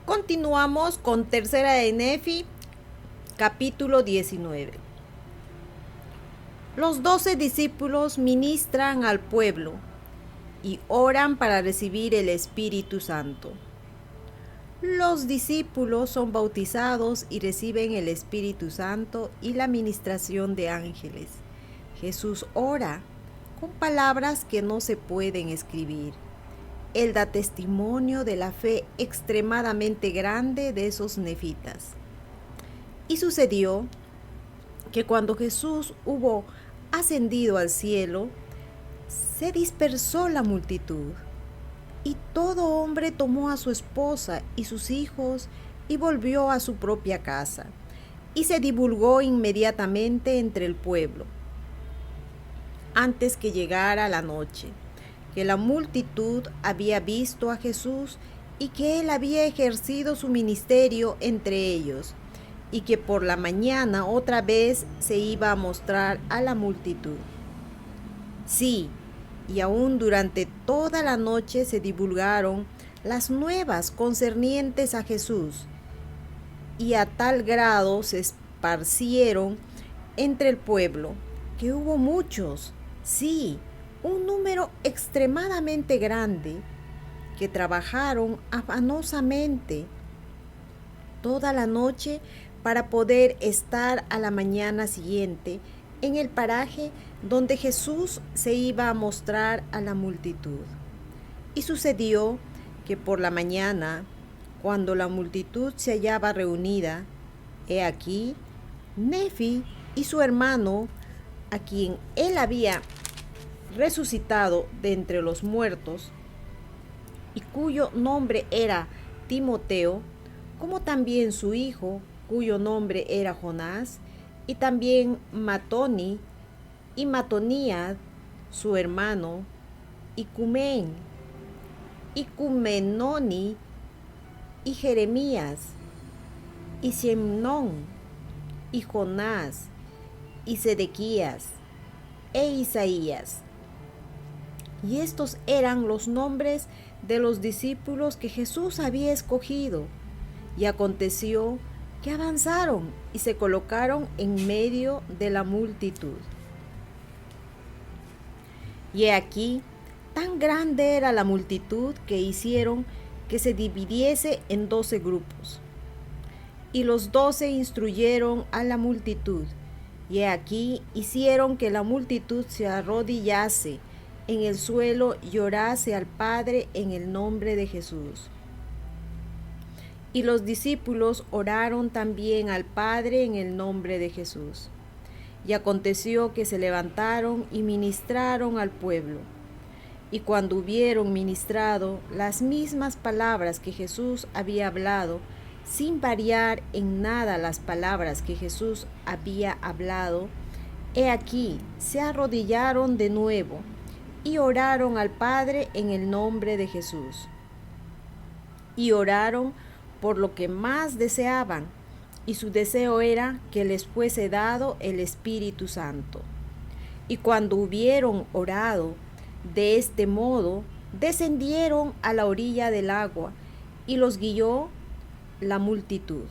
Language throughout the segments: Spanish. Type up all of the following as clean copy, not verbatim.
Continuamos con Tercera de Nefi, capítulo 19. Los 12 discípulos ministran al pueblo y oran para recibir el Espíritu Santo. Los discípulos son bautizados y reciben el Espíritu Santo y la ministración de ángeles. Jesús ora con palabras que no se pueden escribir. Él da testimonio de la fe extremadamente grande de esos nefitas. Y sucedió que cuando Jesús hubo ascendido al cielo, se dispersó la multitud, y todo hombre tomó a su esposa y sus hijos y volvió a su propia casa, y se divulgó inmediatamente entre el pueblo, antes que llegara la noche, que la multitud había visto a Jesús y que él había ejercido su ministerio entre ellos, y que por la mañana otra vez se iba a mostrar a la multitud. Sí, y aún durante toda la noche se divulgaron las nuevas concernientes a Jesús, y a tal grado se esparcieron entre el pueblo, que hubo muchos, sí, un número extremadamente grande, que trabajaron afanosamente toda la noche para poder estar a la mañana siguiente en el paraje donde Jesús se iba a mostrar a la multitud. Y sucedió que por la mañana, cuando la multitud se hallaba reunida, he aquí, Nefi y su hermano, a quien él había resucitado de entre los muertos, y cuyo nombre era Timoteo, como también su hijo, cuyo nombre era Jonás, y también Matoni y Matonías, su hermano, y Cumén, y Cumenoni, y Jeremías, y Semnón, y Jonás, y Sedequías, e Isaías. Y estos eran los nombres de los discípulos que Jesús había escogido. Y aconteció que avanzaron y se colocaron en medio de la multitud. Y he aquí, tan grande era la multitud que hicieron que se dividiese en 12 grupos. Y los 12 instruyeron a la multitud, y he aquí hicieron que la multitud se arrodillase en el suelo y orase al Padre en el nombre de Jesús. Y los discípulos oraron también al Padre en el nombre de Jesús. Y aconteció que se levantaron y ministraron al pueblo. Y cuando hubieron ministrado las mismas palabras que Jesús había hablado, sin variar en nada las palabras que Jesús había hablado, he aquí se arrodillaron de nuevo y oraron al Padre en el nombre de Jesús. Y oraron por lo que más deseaban, y su deseo era que les fuese dado el Espíritu Santo. Y cuando hubieron orado de este modo, descendieron a la orilla del agua, y los guió la multitud.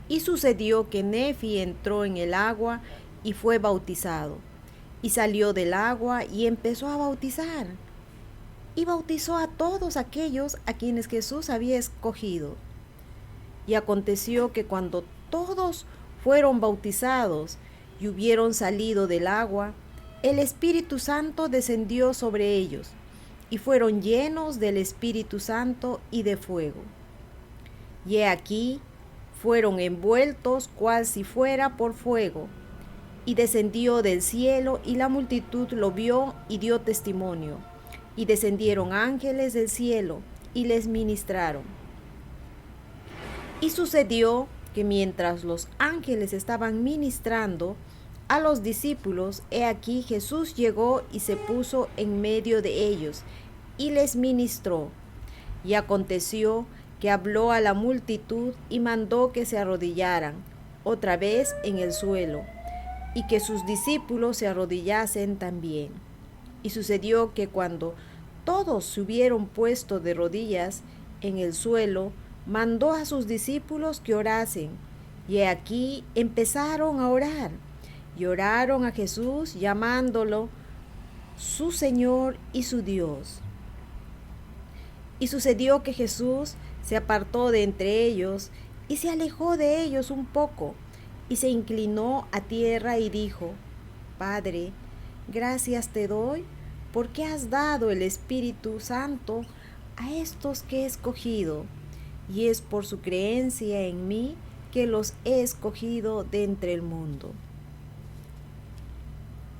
Y sucedió que Nefi entró en el agua y fue bautizado, y salió del agua y empezó a bautizar, y bautizó a todos aquellos a quienes Jesús había escogido. Y aconteció que cuando todos fueron bautizados y hubieron salido del agua, el Espíritu Santo descendió sobre ellos, y fueron llenos del Espíritu Santo y de fuego. Y he aquí, fueron envueltos cual si fuera por fuego, y descendió del cielo, y la multitud lo vio y dio testimonio. Y descendieron ángeles del cielo y les ministraron. Y sucedió que mientras los ángeles estaban ministrando a los discípulos, he aquí Jesús llegó y se puso en medio de ellos y les ministró. Y aconteció que habló a la multitud y mandó que se arrodillaran otra vez en el suelo, y que sus discípulos se arrodillasen también. Y sucedió que cuando todos se hubieron puesto de rodillas, en el suelo, mandó a sus discípulos que orasen. Y aquí empezaron a orar. Y oraron a Jesús llamándolo su Señor y su Dios. Y sucedió que Jesús se apartó de entre ellos y se alejó de ellos un poco y se inclinó a tierra y dijo: Padre, gracias te doy porque has dado el Espíritu Santo a estos que he escogido, y es por su creencia en mí que los he escogido de entre el mundo.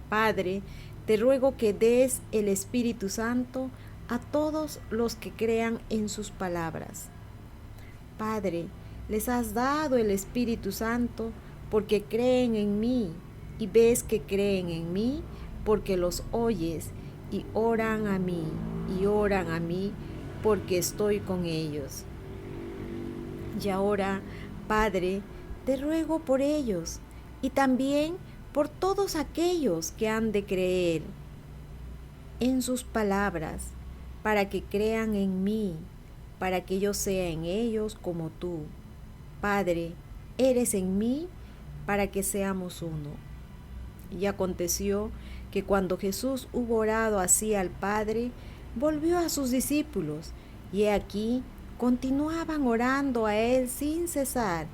Padre, te ruego que des el Espíritu Santo a todos los que crean en sus palabras. Padre, les has dado el Espíritu Santo porque creen en mí, y ves que creen en mí porque los oyes y oran a mí porque estoy con ellos. Y ahora, Padre, te ruego por ellos y también por todos aquellos que han de creer en sus palabras, para que crean en mí, para que yo sea en ellos como tú. Padre, eres en mí, para que seamos uno. Y aconteció que cuando Jesús hubo orado así al Padre, volvió a sus discípulos, y he aquí continuaban orando a él sin cesar,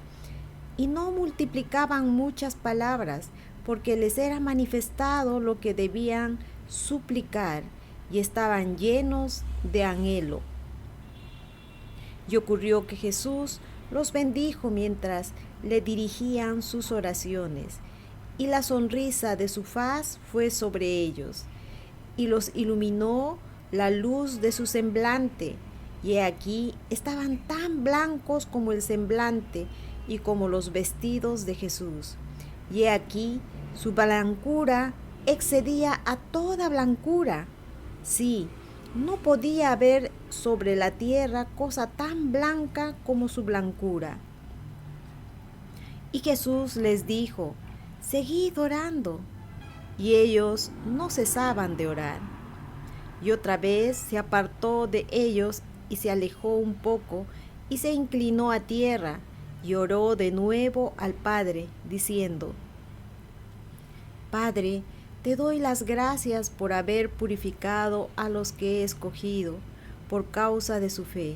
y no multiplicaban muchas palabras, porque les era manifestado lo que debían suplicar, y estaban llenos de anhelo. Y ocurrió que Jesús los bendijo mientras le dirigían sus oraciones, y la sonrisa de su faz fue sobre ellos, y los iluminó la luz de su semblante, y he aquí estaban tan blancos como el semblante y como los vestidos de Jesús. Y he aquí su blancura excedía a toda blancura. Sí, no podía haber sobre la tierra cosa tan blanca como su blancura. Y Jesús les dijo: Seguid orando. Y ellos no cesaban de orar. Y otra vez se apartó de ellos y se alejó un poco y se inclinó a tierra y oró de nuevo al Padre, diciendo: Padre, te doy las gracias por haber purificado a los que he escogido por causa de su fe,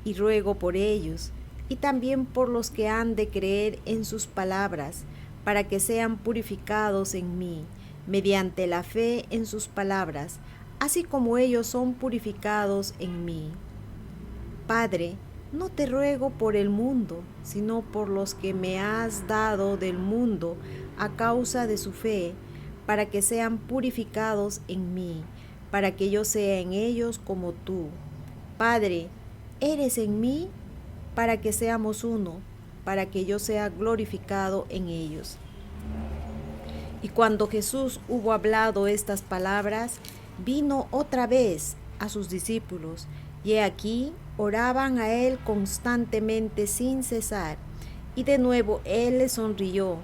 y ruego por ellos y también por los que han de creer en sus palabras, para que sean purificados en mí, mediante la fe en sus palabras, así como ellos son purificados en mí. Padre, no te ruego por el mundo, sino por los que me has dado del mundo a causa de su fe, para que sean purificados en mí, para que yo sea en ellos como tú. Padre, eres en mí, para que seamos uno, para que yo sea glorificado en ellos. Y cuando Jesús hubo hablado estas palabras, vino otra vez a sus discípulos, y he aquí oraban a él constantemente sin cesar, y de nuevo él les sonrió,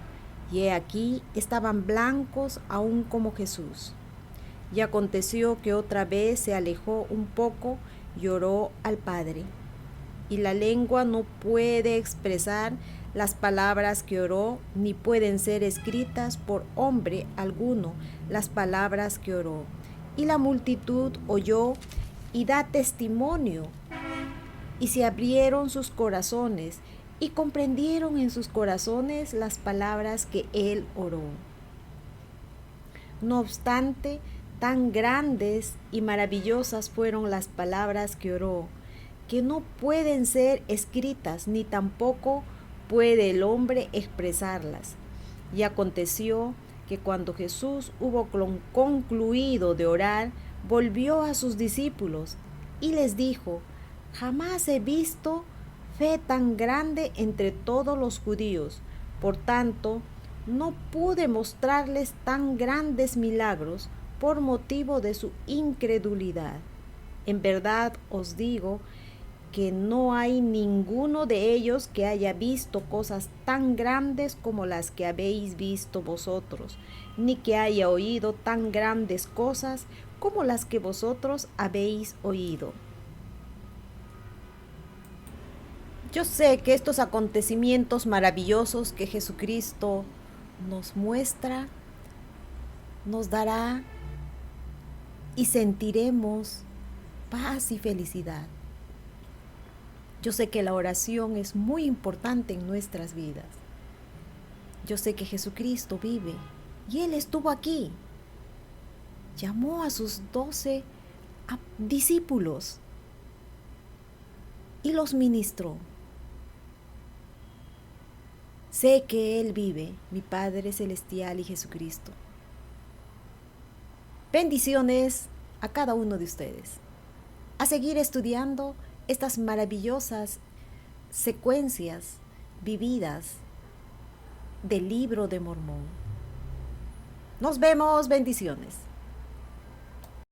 y he aquí estaban blancos aún como Jesús. Y aconteció que otra vez se alejó un poco y oró al Padre. Y la lengua no puede expresar las palabras que oró, ni pueden ser escritas por hombre alguno las palabras que oró. Y la multitud oyó y da testimonio, y se abrieron sus corazones, y comprendieron en sus corazones las palabras que él oró. No obstante, tan grandes y maravillosas fueron las palabras que oró, que no pueden ser escritas, ni tampoco puede el hombre expresarlas. Y aconteció que cuando Jesús hubo concluido de orar, volvió a sus discípulos y les dijo: Jamás he visto fe tan grande entre todos los judíos. Por tanto, no pude mostrarles tan grandes milagros por motivo de su incredulidad. En verdad os digo que no hay ninguno de ellos que haya visto cosas tan grandes como las que habéis visto vosotros, ni que haya oído tan grandes cosas como las que vosotros habéis oído. Yo sé que estos acontecimientos maravillosos que Jesucristo nos muestra, nos dará y sentiremos paz y felicidad. Yo sé que la oración es muy importante en nuestras vidas. Yo sé que Jesucristo vive y Él estuvo aquí. Llamó a sus 12 discípulos y los ministró. Sé que Él vive, mi Padre Celestial y Jesucristo. Bendiciones a cada uno de ustedes. A seguir estudiando estas maravillosas secuencias vividas del Libro de Mormón. Nos vemos, bendiciones.